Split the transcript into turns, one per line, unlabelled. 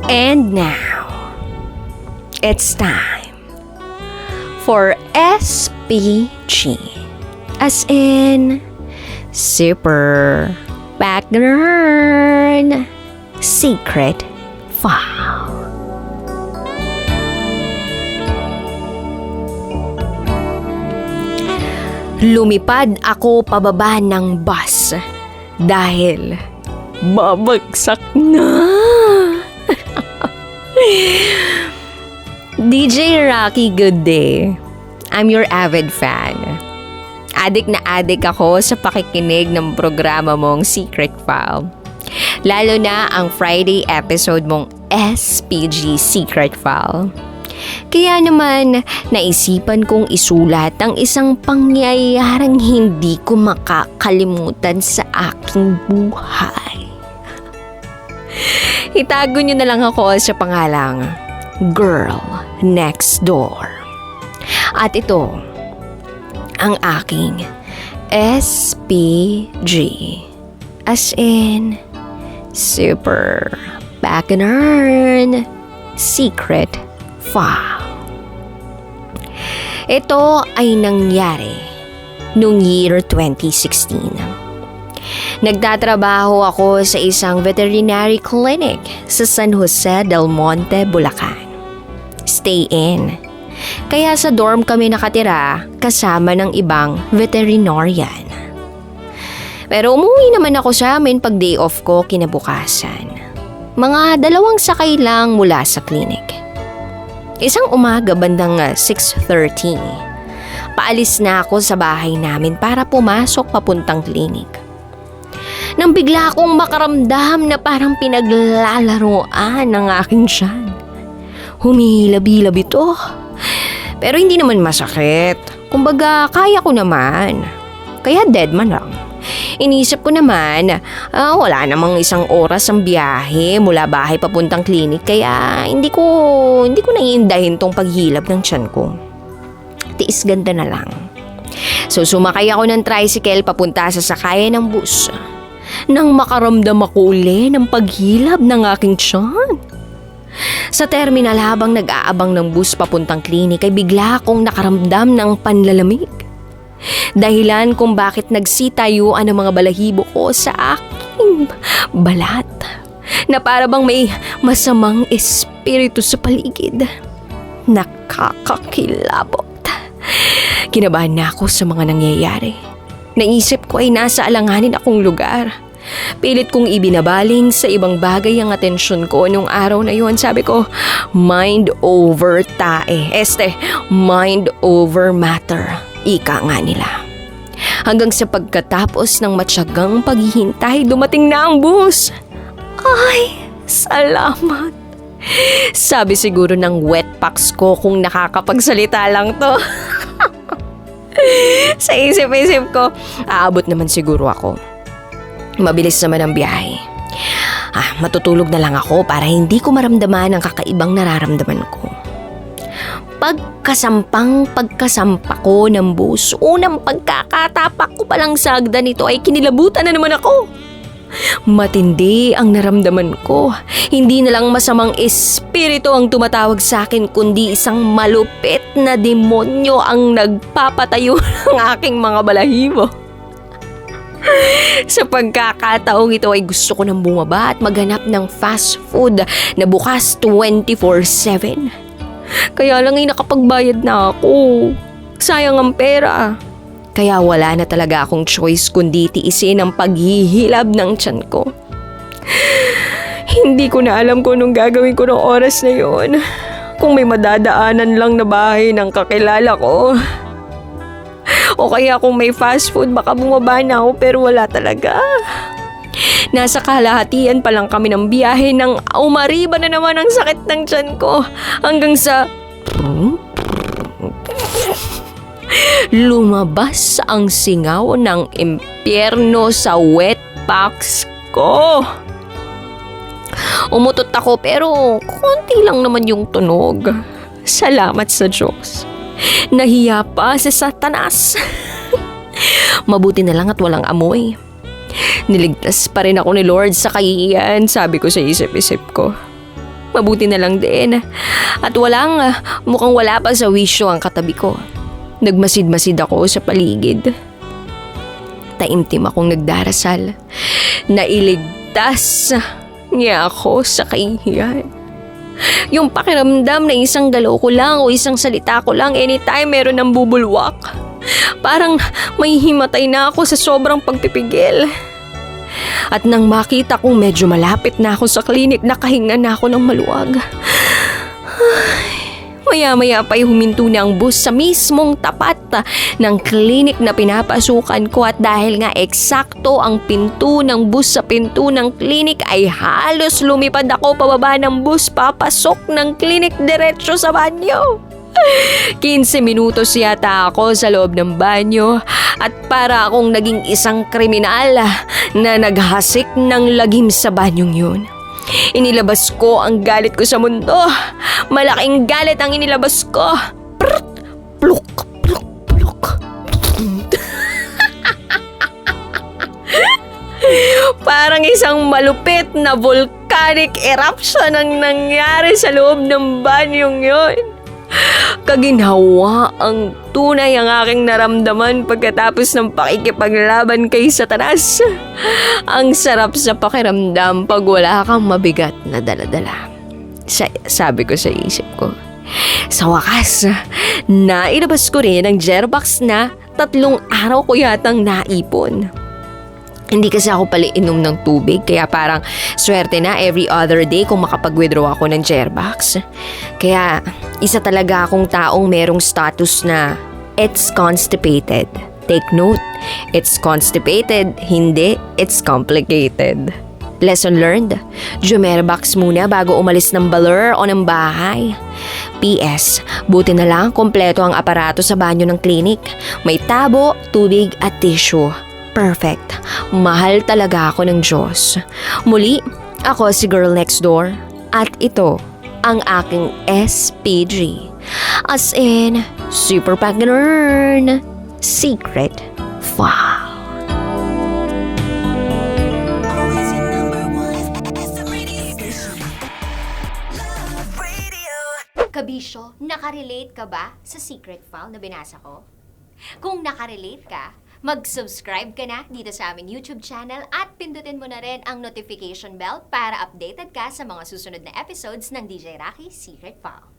And now, it's time for SPG. As in, Super Background Secret File. Lumipad ako pababa ng bus dahil babagsak na. DJ Rocky, good day. I'm your avid fan. Adik na adik ako sa pakikinig ng programa mong Secret File. Lalo na ang Friday episode mong SPG Secret File. Kaya naman, naisipan kong isulat ang isang pangyayaring hindi ko makakalimutan sa aking buhay. Itago niyo na lang ako sa pangalang Girl Next Door. At ito, ang aking SPG. As in, Super Background Secret File. Ito ay nangyari noong year 2016. Nagtatrabaho ako sa isang veterinary clinic sa San Jose del Monte, Bulacan. Stay in. Kaya sa dorm kami nakatira kasama ng ibang veterinarian. Pero umuwi naman ako sa amin pag day off ko kinabukasan. Mga 2 sakay lang mula sa clinic. Isang umaga bandang 6:30. Paalis na ako sa bahay namin para pumasok papuntang clinic. Nang bigla akong makaramdam na parang pinaglalaroan ng aking tiyan. Humihilab-hilab ito. Pero hindi naman masakit. Kumbaga, kaya ko naman. Kaya dead man lang. Inisip ko naman, wala namang 1 oras ang biyahe mula bahay papuntang klinik. Kaya hindi ko naiindahin tong paghilab ng tiyan ko. Tiis ganda na lang. So sumakay ako ng tricycle papunta sa sakayan ng bus. Nang makaramdam ako uli ng paghilab ng aking tiyan. Sa terminal habang nag-aabang ng bus papuntang klinik ay bigla akong nakaramdam ng panlalamig. Dahilan kung bakit nagsitayuan ang mga balahibo ko sa aking balat. Na para bang may masamang espiritu sa paligid. Nakakakilabot. Kinabahan na ako sa mga nangyayari. Naisip ko ay nasa alanganin akong lugar. Pilit kong ibinabaling sa ibang bagay ang atensyon ko nung araw na yun. Sabi ko, mind over tae. Mind over matter. Ika nga nila. Hanggang sa pagkatapos ng matyagang paghihintay, dumating na ang bus. Ay, salamat. Sabi siguro ng wetpacks ko kung nakakapagsalita lang to. Sa isip-isip ko, aabot naman siguro ako. Mabilis naman ang biyahe. Matutulog na lang ako para hindi ko maramdaman ang kakaibang nararamdaman ko. Pagkasampa ko ng bus, unang pagkakatapak ko palang sa hagdan nito ay kinilabutan na naman ako. Matindi ang naramdaman ko. Hindi na lang masamang espiritu ang tumatawag sa akin, kundi isang malupit na demonyo ang nagpapatayo ng aking mga balahibo. Sa pagkakataong ito ay gusto ko nang bumaba at maghanap ng fast food na bukas 24/7. Kaya lang ay nakapagbayad na ako. Sayang ang pera. Kaya wala na talaga akong choice kundi tiisin ang paghihilab ng tiyan ko. Hindi ko na alam kung anong gagawin ko ng oras na yon. Kung may madadaanan lang na bahay ng kakilala ko. O kaya kung may fast food, baka bumaba na ako pero wala talaga. Nasa kalahatian pa lang kami ng biyahe nang umariba na naman ang sakit ng tiyan ko. Hanggang sa... lumabas ang singaw ng impyerno sa wetpacks ko. Umutot ako pero konti lang naman yung tunog. Salamat sa Diyos. Nahiya pa si Satanas. Mabuti na lang at walang amoy. Niligtas pa rin ako ni Lord sa kahihiyan, sabi ko sa isip-isip ko. Mabuti na lang din. At mukhang wala pa sa wisyo ang katabi ko. Nagmasid-masid ako sa paligid. Taimtim akong nagdarasal. Nailigtas niya ako sa kahihiyan. Yung pakiramdam na isang galaw ko lang o isang salita ko lang anytime meron ng bubulwak. Parang may himatay na ako sa sobrang pagpipigil. At nang makita kong medyo malapit na ako sa klinik, nakahinga na ako ng maluwag. Maya-maya pa'y huminto na ang bus sa mismong tapat ng klinik na pinapasukan ko at dahil nga eksakto ang pinto ng bus sa pinto ng klinik ay halos lumipad ako pababa ng bus papasok ng klinik diretso sa banyo. 15 minutos yata ako sa loob ng banyo at para akong naging isang kriminal na naghasik ng lagim sa banyong yun. Inilabas ko ang galit ko sa mundo. Malaking galit ang inilabas ko. Prut! Pluk! Pluk! Pluk! Parang isang malupit na volcanic eruption ang nangyari sa loob ng banyong yun. Kaginhawa ang tunay ang aking naramdaman pagkatapos ng pakikipaglaban kay Satanas. Ang sarap sa pakiramdam pag wala kang mabigat na daladala. Sabi ko sa isip ko. Sa wakas, nailabas ko rin ang Gerbox na 3 araw ko yatang naipon. Hindi kasi ako pala inom ng tubig kaya parang swerte na every other day kung makapag-withdraw ako ng Gerbox. Kaya isa talaga akong taong merong status na it's constipated. Take note, it's constipated, hindi it's complicated. Lesson learned, Jumerbox muna bago umalis ng baler o ng bahay. PS, buti na lang kompleto ang aparato sa banyo ng klinik. May tabo, tubig at tissue. Perfect. Mahal talaga ako ng Diyos. Muli, ako si Girl Next Door at ito ang aking SPG. As in, Super Pag-Nern Secret File.
Kabisyo, nakarelate ka ba sa secret file na binasa ko? Kung nakarelate ka, mag-subscribe ka na dito sa aming YouTube channel at pindutin mo na rin ang notification bell para updated ka sa mga susunod na episodes ng DJ Rocky Secret File.